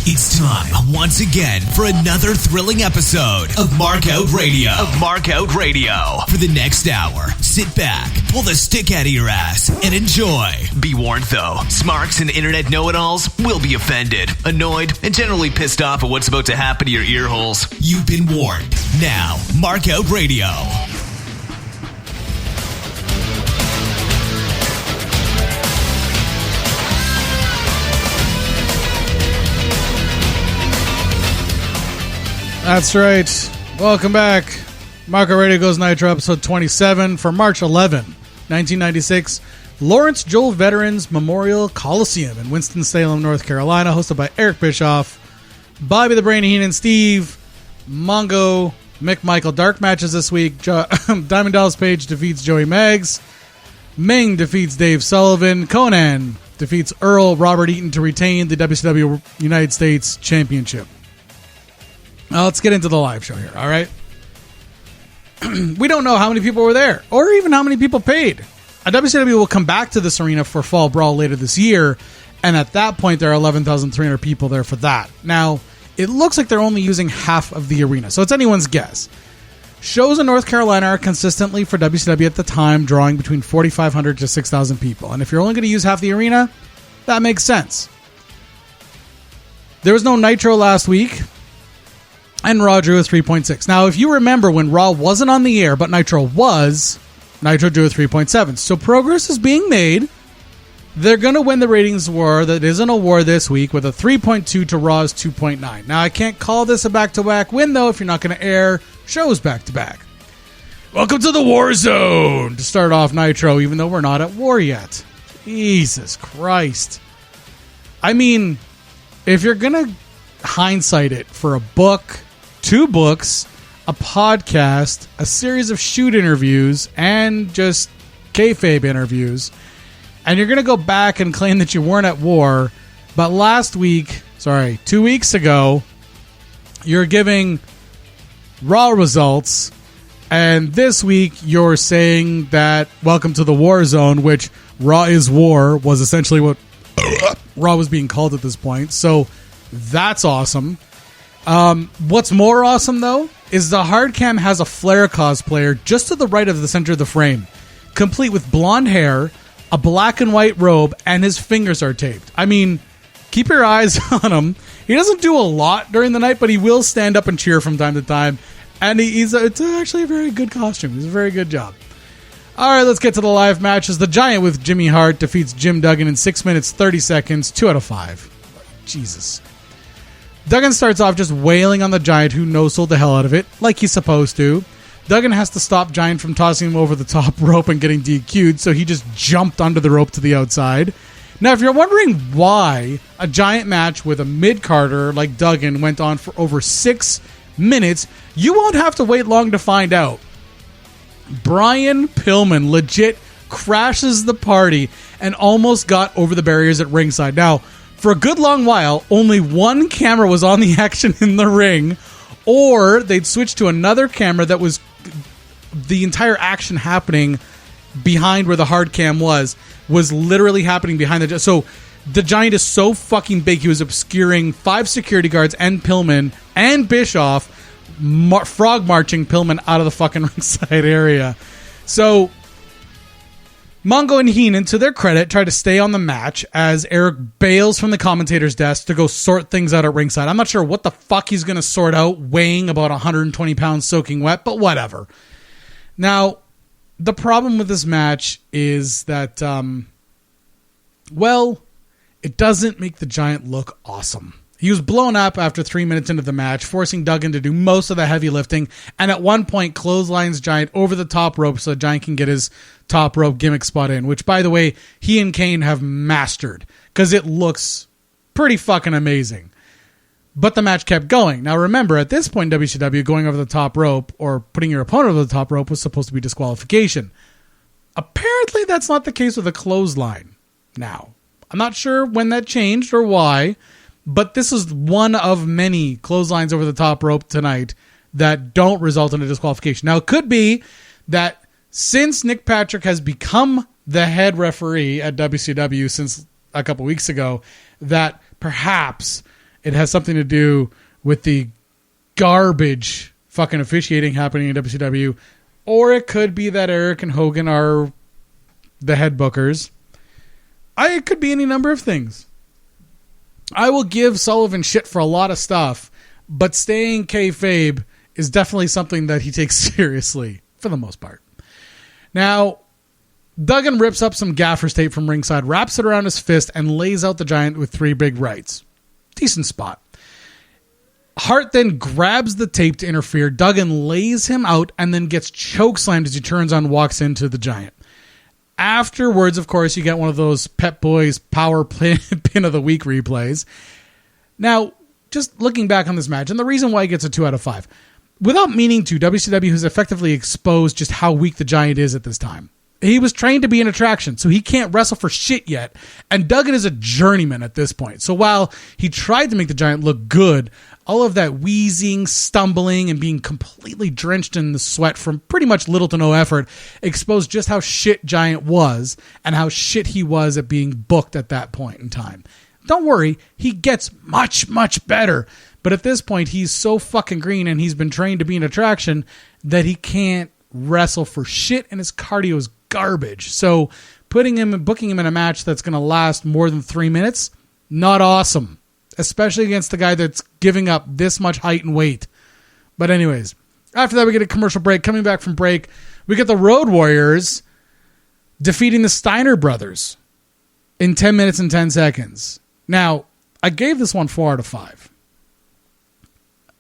It's time once again for another thrilling episode of Markout Radio. For the next hour, sit back, pull the stick out of your ass, and enjoy. Be warned though, smarks and internet know-it-alls will be offended, annoyed, and generally pissed off at what's about to happen to your ear holes. You've been warned. Now, Markout Radio. That's right. Welcome back. Markout Radio Goes Nitro, episode 27 for March 11, 1996. Lawrence Joel Veterans Memorial Coliseum in Winston-Salem, North Carolina, hosted by Eric Bischoff, Bobby the Brain Heenan, Steve, Mongo, Mick Michael. Dark matches this week. Diamond Dallas Page defeats Joey Maggs. Ming defeats Dave Sullivan. Conan defeats Earl Robert Eaton to retain the WCW United States Championship. Now let's get into the live show here, all right? We don't know how many people were there or even how many people paid. WCW will come back to this arena for Fall Brawl later this year, and at that point there are 11,300 people there for that. Now, it looks like they're only using half of the arena, so it's anyone's guess. Shows in North Carolina are consistently, for WCW at the time, drawing between 4,500 to 6,000 people, and if you're only going to use half the arena, that makes sense. There was no Nitro last week, and Raw drew a 3.6. Now, if you remember when Raw wasn't on the air, but Nitro was, Nitro drew a 3.7. So progress is being made. They're going to win the ratings war that isn't a war this week with a 3.2 to Raw's 2.9. Now, I can't call this a back-to-back win, though, if you're not going to air shows back-to-back. Welcome to the War Zone to start off Nitro, even though we're not at war yet. Jesus Christ. I mean, if you're going to hindsight it for a book, 2 books, a podcast, a series of shoot interviews, and just kayfabe interviews, and you're going to go back and claim that you weren't at war, but 2 weeks ago, you're giving Raw results, and this week you're saying that Welcome to the War Zone, which Raw is War, was essentially what Raw was being called at this point, so that's awesome. What's more awesome, though, is the hard cam has a Flair cosplayer just to the right of the center of the frame, complete with blonde hair, a black and white robe, and his fingers are taped. I mean, keep your eyes on him. He doesn't do a lot during the night, but he will stand up and cheer from time to time, and it's actually a very good costume. He's a very good job. All right, let's get to the live matches. The Giant with Jimmy Hart defeats Jim Duggan in 6 minutes, 30 seconds, 2 out of 5. Jesus. Duggan starts off just wailing on the Giant, who no-sold the hell out of it, like he's supposed to. Duggan has to stop Giant from tossing him over the top rope and getting DQ'd, so he just jumped under the rope to the outside. Now, if you're wondering why a Giant match with a mid-carder like Duggan went on for over 6 minutes, you won't have to wait long to find out. Brian Pillman legit crashes the party and almost got over the barriers at ringside. Now, for a good long while, only one camera was on the action in the ring, or they'd switch to another camera that was the entire action happening behind where the hard cam was literally happening behind the... So the Giant is so fucking big, he was obscuring 5 security guards and Pillman and Bischoff, frog marching Pillman out of the fucking ringside area. So Mongo and Heenan, to their credit, try to stay on the match as Eric bails from the commentator's desk to go sort things out at ringside. I'm not sure what the fuck he's going to sort out, weighing about 120 pounds soaking wet, but whatever. Now, the problem with this match is that, it doesn't make the Giant look awesome. He was blown up after 3 minutes into the match, forcing Duggan to do most of the heavy lifting, and at one point clotheslines Giant over the top rope so Giant can get his top rope gimmick spot in, which, by the way, he and Kane have mastered, because it looks pretty fucking amazing. But the match kept going. Now remember, at this point in WCW, going over the top rope, or putting your opponent over the top rope, was supposed to be disqualification. Apparently that's not the case with a clothesline now. I'm not sure when that changed or why, but this is one of many clotheslines over the top rope tonight that don't result in a disqualification. Now, it could be that since Nick Patrick has become the head referee at WCW since a couple weeks ago, that perhaps it has something to do with the garbage fucking officiating happening in WCW, or it could be that Eric and Hogan are the head bookers. It could be any number of things. I will give Sullivan shit for a lot of stuff, but staying kayfabe is definitely something that he takes seriously for the most part. Now, Duggan rips up some gaffer's tape from ringside, wraps it around his fist, and lays out the Giant with 3 big rights. Decent spot. Hart then grabs the tape to interfere. Duggan lays him out and then gets chokeslammed as he turns on and walks into the Giant. Afterwards, of course, you get one of those Pep Boys power pin of the week replays. Now, just looking back on this match, and the reason why it gets a 2 out of 5, without meaning to, WCW has effectively exposed just how weak the Giant is at this time. He was trained to be an attraction, so he can't wrestle for shit yet. And Duggan is a journeyman at this point. So while he tried to make the Giant look good, all of that wheezing, stumbling, and being completely drenched in the sweat from pretty much little to no effort exposed just how shit Giant was and how shit he was at being booked at that point in time. Don't worry, he gets much, much better. But at this point, he's so fucking green and he's been trained to be an attraction that he can't wrestle for shit and his cardio is garbage. So booking him in a match that's going to last more than 3 minutes, not awesome. Especially against the guy that's giving up this much height and weight. But anyways, after that we get a commercial break. Coming back from break, we get the Road Warriors defeating the Steiner brothers in 10 minutes and 10 seconds. Now, I gave this one 4 out of 5.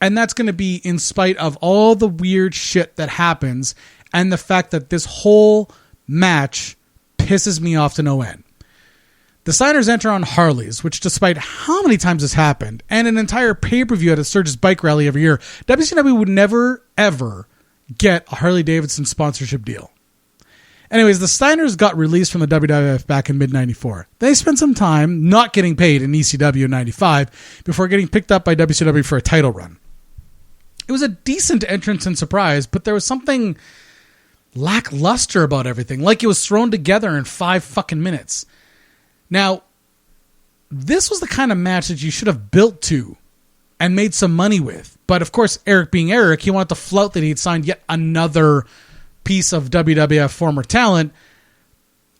And that's going to be in spite of all the weird shit that happens and the fact that this whole match pisses me off to no end. The Steiners enter on Harleys, which despite how many times this happened, and an entire pay-per-view at a Surge's bike rally every year, WCW would never, ever get a Harley-Davidson sponsorship deal. Anyways, the Steiners got released from the WWF back in mid-94. They spent some time not getting paid in ECW in 95 before getting picked up by WCW for a title run. It was a decent entrance and surprise, but there was something lackluster about everything, like it was thrown together in 5 fucking minutes. Now, this was the kind of match that you should have built to and made some money with. But of course, Eric being Eric, he wanted to flout that he'd signed yet another piece of WWF former talent.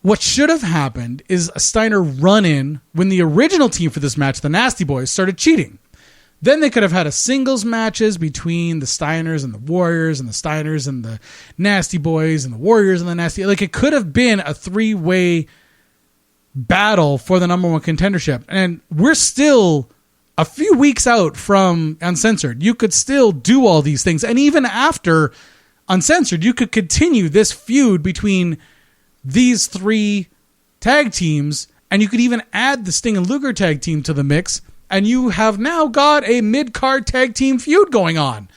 What should have happened is a Steiner run-in when the original team for this match, the Nasty Boys, started cheating. Then they could have had a singles matches between the Steiners and the Warriors and the Steiners and the Nasty Boys and the Warriors and the Nasty... Like, it could have been a 3-way battle for the number 1 contendership. And we're still a few weeks out from Uncensored. You could still do all these things. And even after Uncensored, you could continue this feud between these 3 tag teams. And you could even add the Sting and Luger tag team to the mix. And you have now got a mid-card tag team feud going on.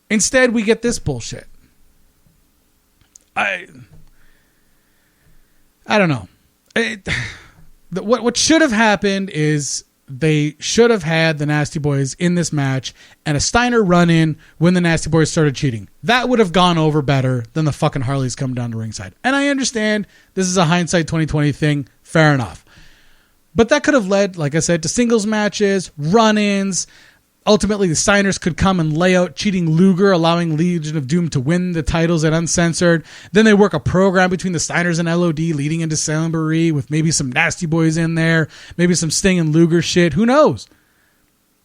Instead, we get this bullshit. I don't know. What should have happened is they should have had the Nasty Boys in this match and a Steiner run-in when the Nasty Boys started cheating. That would have gone over better than the fucking Harleys coming down to ringside. And I understand this is a hindsight 2020 thing. Fair enough. But that could have led, like I said, to singles matches, run-ins. Ultimately, the Steiners could come and lay out cheating Luger, allowing Legion of Doom to win the titles at Uncensored. Then they work a program between the Steiners and LOD leading into December with maybe some Nasty Boys in there, maybe some Sting and Luger shit. Who knows?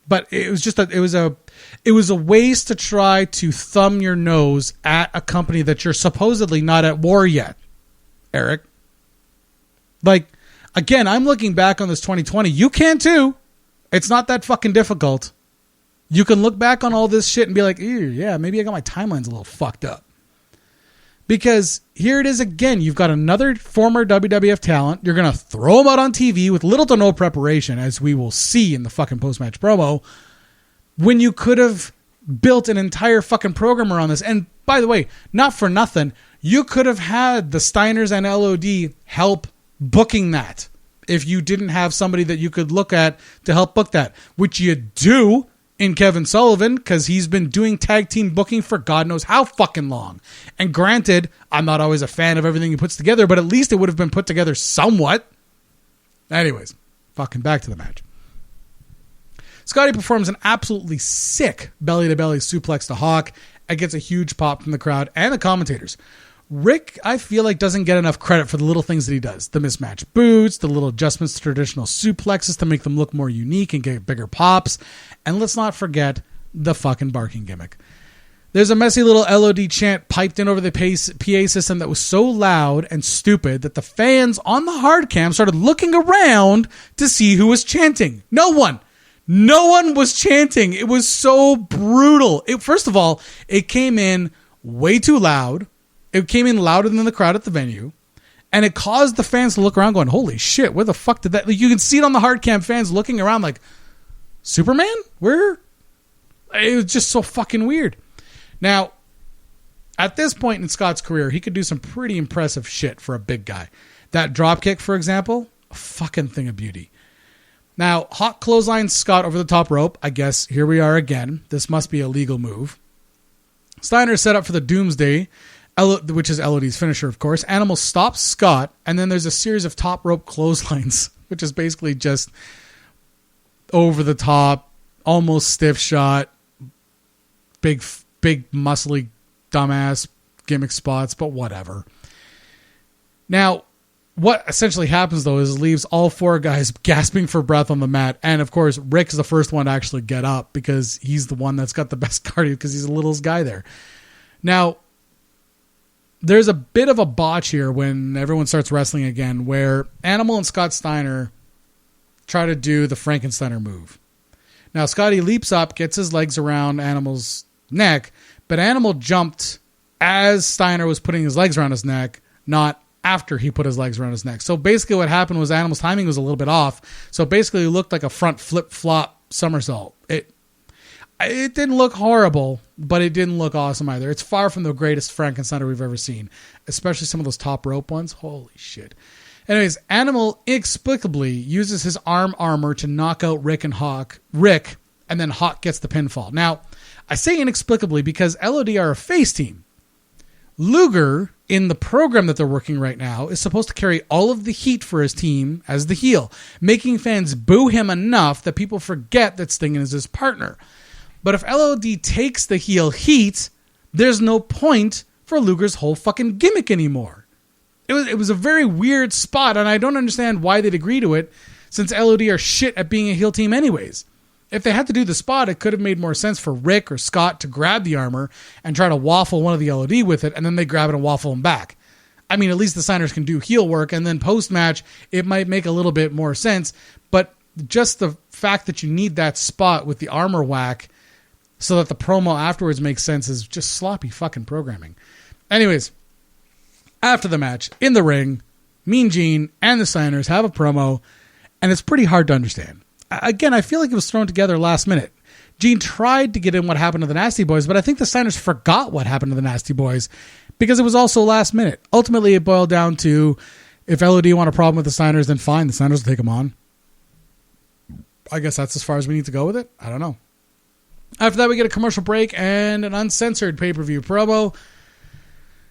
But it was just it was a waste to try to thumb your nose at a company that you're supposedly not at war yet, Eric. Like, again, I'm looking back on this 2020. You can too. It's not that fucking difficult. You can look back on all this shit and be like, ew, yeah, maybe I got my timelines a little fucked up. Because here it is again. You've got another former WWF talent. You're going to throw him out on TV with little to no preparation, as we will see in the fucking post-match promo, when you could have built an entire fucking program around this. And by the way, not for nothing, you could have had the Steiners and LOD help booking that if you didn't have somebody that you could look at to help book that, which you do in Kevin Sullivan, because he's been doing tag team booking for God knows how fucking long. And granted, I'm not always a fan of everything he puts together, but at least it would have been put together somewhat. Anyways, fucking back to the match. Scotty performs an absolutely sick belly-to-belly suplex to Hawk and gets a huge pop from the crowd and the commentators. Rick, I feel like, doesn't get enough credit for the little things that he does. The mismatched boots, the little adjustments to traditional suplexes to make them look more unique and get bigger pops. And let's not forget the fucking barking gimmick. There's a messy little LOD chant piped in over the PA system that was so loud and stupid that the fans on the hard cam started looking around to see who was chanting. No one was chanting. It was so brutal. First of all, it came in way too loud. It came in louder than the crowd at the venue, and it caused the fans to look around going, holy shit, where the fuck did that... Like, you can see it on the hard cam, fans looking around like, Superman? Where? It was just so fucking weird. Now, at this point in Scott's career, he could do some pretty impressive shit for a big guy. That dropkick, for example, a fucking thing of beauty. Now, Hawk clotheslines Scott over the top rope. I guess here we are again. This must be a legal move. Steiner set up for the Doomsday, which is LOD's finisher, of course. Animal stops Scott, and then there's a series of top rope clotheslines, which is basically just over the top, almost stiff shot, big muscly dumbass gimmick spots, but whatever. Now, what essentially happens, though, is leaves all four guys gasping for breath on the mat. And, of course, Rick is the first one to actually get up because he's the one that's got the best cardio because he's the littlest guy there. Now, there's a bit of a botch here when everyone starts wrestling again where Animal and Scott Steiner try to do the Frankensteiner move. Now, Scotty leaps up, gets his legs around Animal's neck, but Animal jumped as Steiner was putting his legs around his neck, not after he put his legs around his neck. So basically what happened was Animal's timing was a little bit off. So basically it looked like a front flip-flop somersault. It didn't look horrible, but it didn't look awesome either. It's far from the greatest Frankensteiner we've ever seen, especially some of those top rope ones. Holy shit. Anyways, Animal inexplicably uses his arm armor to knock out Rick, and then Hawk gets the pinfall. Now, I say inexplicably because LOD are a face team. Luger, in the program that they're working right now, is supposed to carry all of the heat for his team as the heel, making fans boo him enough that people forget that Stingin is his partner. But if LOD takes the heel heat, there's no point for Luger's whole fucking gimmick anymore. It was a very weird spot, and I don't understand why they'd agree to it, since LOD are shit at being a heel team anyways. If they had to do the spot, it could have made more sense for Rick or Scott to grab the armor and try to waffle one of the LOD with it, and then they grab it and waffle him back. I mean, at least the Steiners can do heel work, and then post-match, it might make a little bit more sense, but just the fact that you need that spot with the armor whack so that the promo afterwards makes sense is just sloppy fucking programming. Anyways, after the match, in the ring, Mean Gene and the Steiners have a promo, and it's pretty hard to understand. Again, I feel like it was thrown together last minute. Gene tried to get in what happened to the Nasty Boys, but I think the Steiners forgot what happened to the Nasty Boys because it was also last minute. Ultimately, it boiled down to if LOD want a problem with the Steiners, then fine, the Steiners will take them on. I guess that's as far as we need to go with it. I don't know. After that, we get a commercial break and an uncensored pay-per-view promo.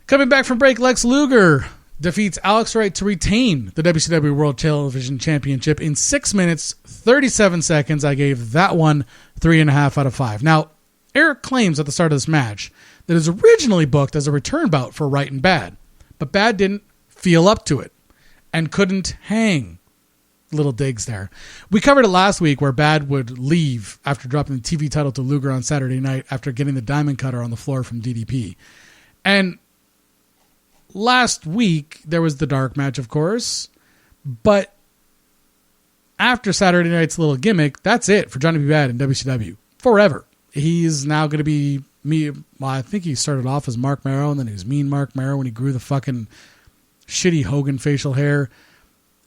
Coming back from break, Lex Luger defeats Alex Wright to retain the WCW World Television Championship in 6 minutes, 37 seconds. I gave that one 3.5 out of 5. Now, Eric claims at the start of this match that it was originally booked as a return bout for Wright and Bad, but Bad didn't feel up to it and couldn't hang. Little digs there. We covered it last week where Bad would leave after dropping the TV title to Luger on Saturday night after getting the diamond cutter on the floor from DDP. And last week, there was the dark match, of course, but after Saturday night's little gimmick, that's it for Johnny B. Bad in WCW forever. He's now going to be me. Well, I think he started off as Mark Marrow, and then he was Mean Mark Marrow when he grew the fucking shitty Hogan facial hair.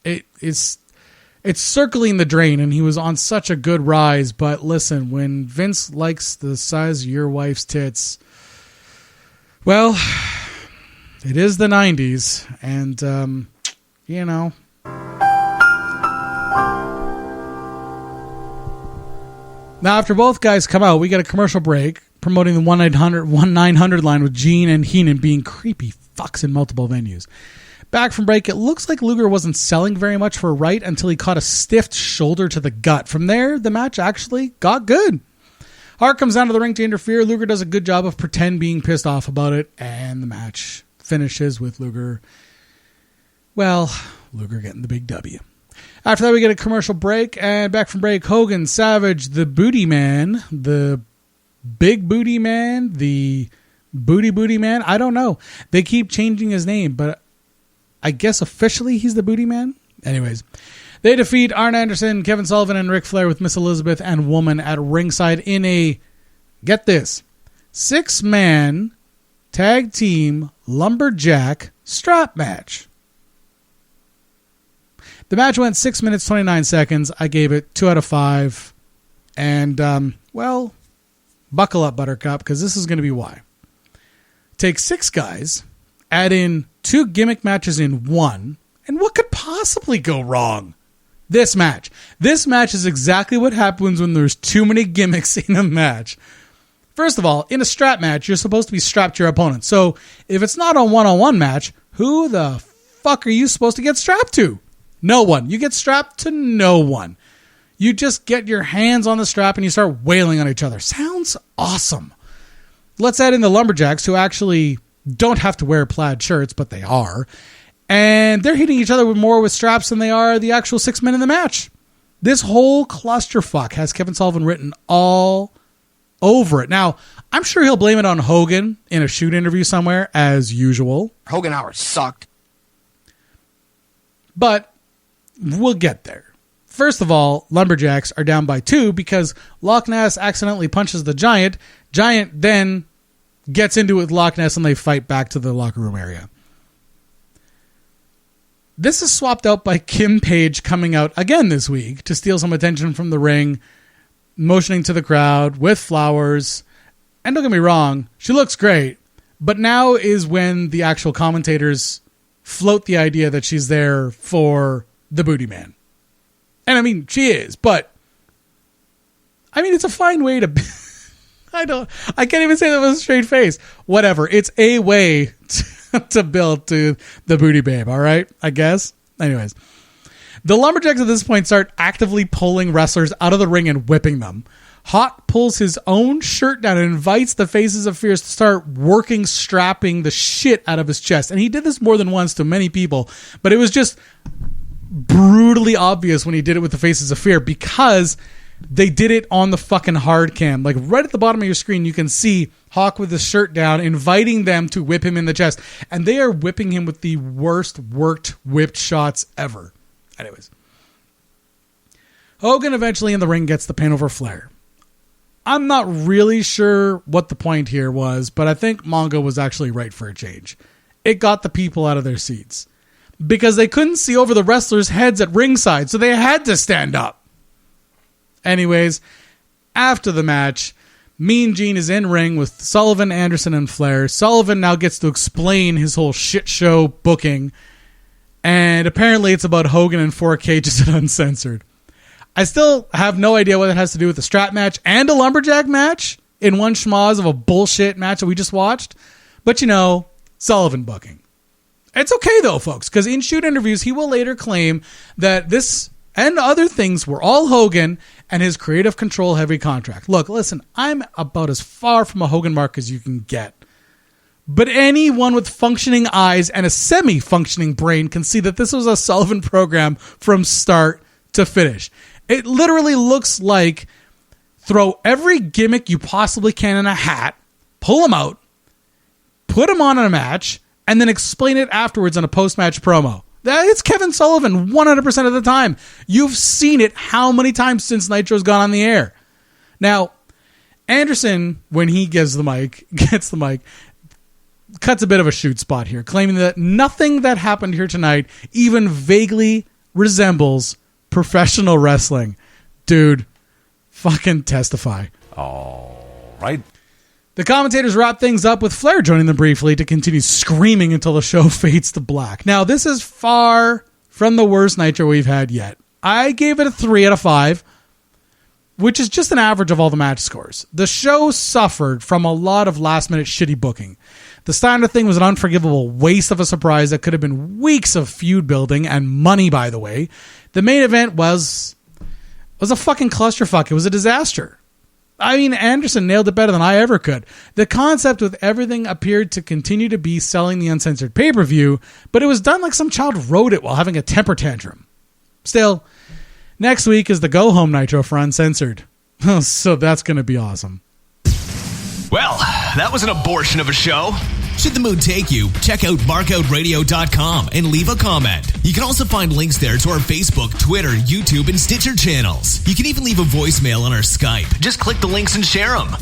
It's circling the drain, and he was on such a good rise. But listen, when Vince likes the size of your wife's tits, well, it is the 90s, and, you know. Now, after both guys come out, we get a commercial break. promoting the 1-900 line with Gene and Heenan being creepy fucks in multiple venues. Back from break, it looks like Luger wasn't selling very much for Wright until he caught a stiff shoulder to the gut. From there, the match actually got good. Hart comes down to the ring to interfere. Luger does a good job of pretend being pissed off about it, and the match finishes with Luger getting the big W. After that, we get a commercial break, and back from break, Hogan, Savage, the Booty Man, the Big Booty Man, the Booty Man. I don't know. They keep changing his name, but I guess officially he's the Booty Man. Anyways, they defeat Arn Anderson, Kevin Sullivan, and Ric Flair with Miss Elizabeth and Woman at ringside in a, get this, 6-man tag team lumberjack strap match. The match went 6 minutes, 29 seconds. I gave it 2 out of 5. And, buckle up, Buttercup, because this is going to be why. Take 6 guys, add in 2 gimmick matches in one, and what could possibly go wrong? This match. This match is exactly what happens when there's too many gimmicks in a match. First of all, in a strap match, you're supposed to be strapped to your opponent. So if it's not a one-on-one match, who the fuck are you supposed to get strapped to? No one. You get strapped to no one. You just get your hands on the strap and you start wailing on each other. Sounds awesome. Let's add in the Lumberjacks, who actually don't have to wear plaid shirts, but they are. And they're hitting each other more with straps than they are the actual 6 men in the match. This whole clusterfuck has Kevin Sullivan written all over it. Now, I'm sure he'll blame it on Hogan in a shoot interview somewhere, as usual. Hogan hours sucked. But we'll get there. First of all, Lumberjacks are down by 2 because Loch Ness accidentally punches the Giant. Giant then gets into it with Loch Ness and they fight back to the locker room area. This is swapped out by Kim Page coming out again this week to steal some attention from the ring, motioning to the crowd with flowers. And don't get me wrong, she looks great. But now is when the actual commentators float the idea that she's there for the Booty Man. And I mean, she is, but I mean, it's a fine way to, I can't even say that with a straight face. Whatever. It's a way to build to the Booty Babe. All right. I guess. Anyways, the Lumberjacks at this point start actively pulling wrestlers out of the ring and whipping them. Hawk pulls his own shirt down and invites the Faces of Fierce to start strapping the shit out of his chest. And he did this more than once to many people, but it was just brutally obvious when he did it with the Faces of Fear because they did it on the fucking hard cam. Like right at the bottom of your screen, you can see Hawk with his shirt down, inviting them to whip him in the chest. And they are whipping him with the worst whipped shots ever. Anyways, Hogan eventually in the ring gets the pin over Flair. I'm not really sure what the point here was, but I think Mongo was actually right for a change. It got the people out of their seats because they couldn't see over the wrestlers' heads at ringside, so they had to stand up. Anyways, after the match, Mean Gene is in ring with Sullivan, Anderson, and Flair. Sullivan now gets to explain his whole shit show booking, and apparently it's about Hogan and 4 cages and uncensored. I still have no idea what that has to do with the strap match and a lumberjack match in one schmoz of a bullshit match that we just watched. But, you know, Sullivan booking. It's okay, though, folks, because in shoot interviews, he will later claim that this and other things were all Hogan and his creative control heavy contract. Look, listen, I'm about as far from a Hogan mark as you can get. But anyone with functioning eyes and a semi-functioning brain can see that this was a Sullivan program from start to finish. It literally looks like throw every gimmick you possibly can in a hat, pull them out, put them on in a match, and then explain it afterwards in a post-match promo. It's Kevin Sullivan 100% of the time. You've seen it how many times since Nitro's gone on the air. Now, Anderson, when he gets the mic, cuts a bit of a shoot spot here, claiming that nothing that happened here tonight even vaguely resembles professional wrestling. Dude, fucking testify. All right. The commentators wrap things up with Flair joining them briefly to continue screaming until the show fades to black. Now, this is far from the worst Nitro we've had yet. I gave it a 3 out of 5. which is just an average of all the match scores. The show suffered from a lot of last-minute shitty booking. The Steiner thing was an unforgivable waste of a surprise that could have been weeks of feud building and money, by the way. The main event was a fucking clusterfuck. It was a disaster. I mean, Anderson nailed it better than I ever could. The concept with everything appeared to continue to be selling the uncensored pay-per-view, but it was done like some child wrote it while having a temper tantrum. Still, next week is the go-home Nitro for Uncensored. So that's going to be awesome. Well, that was an abortion of a show. Should the mood take you, check out markoutradio.com and leave a comment. You can also find links there to our Facebook, Twitter, YouTube, and Stitcher channels. You can even leave a voicemail on our Skype. Just click the links and share them.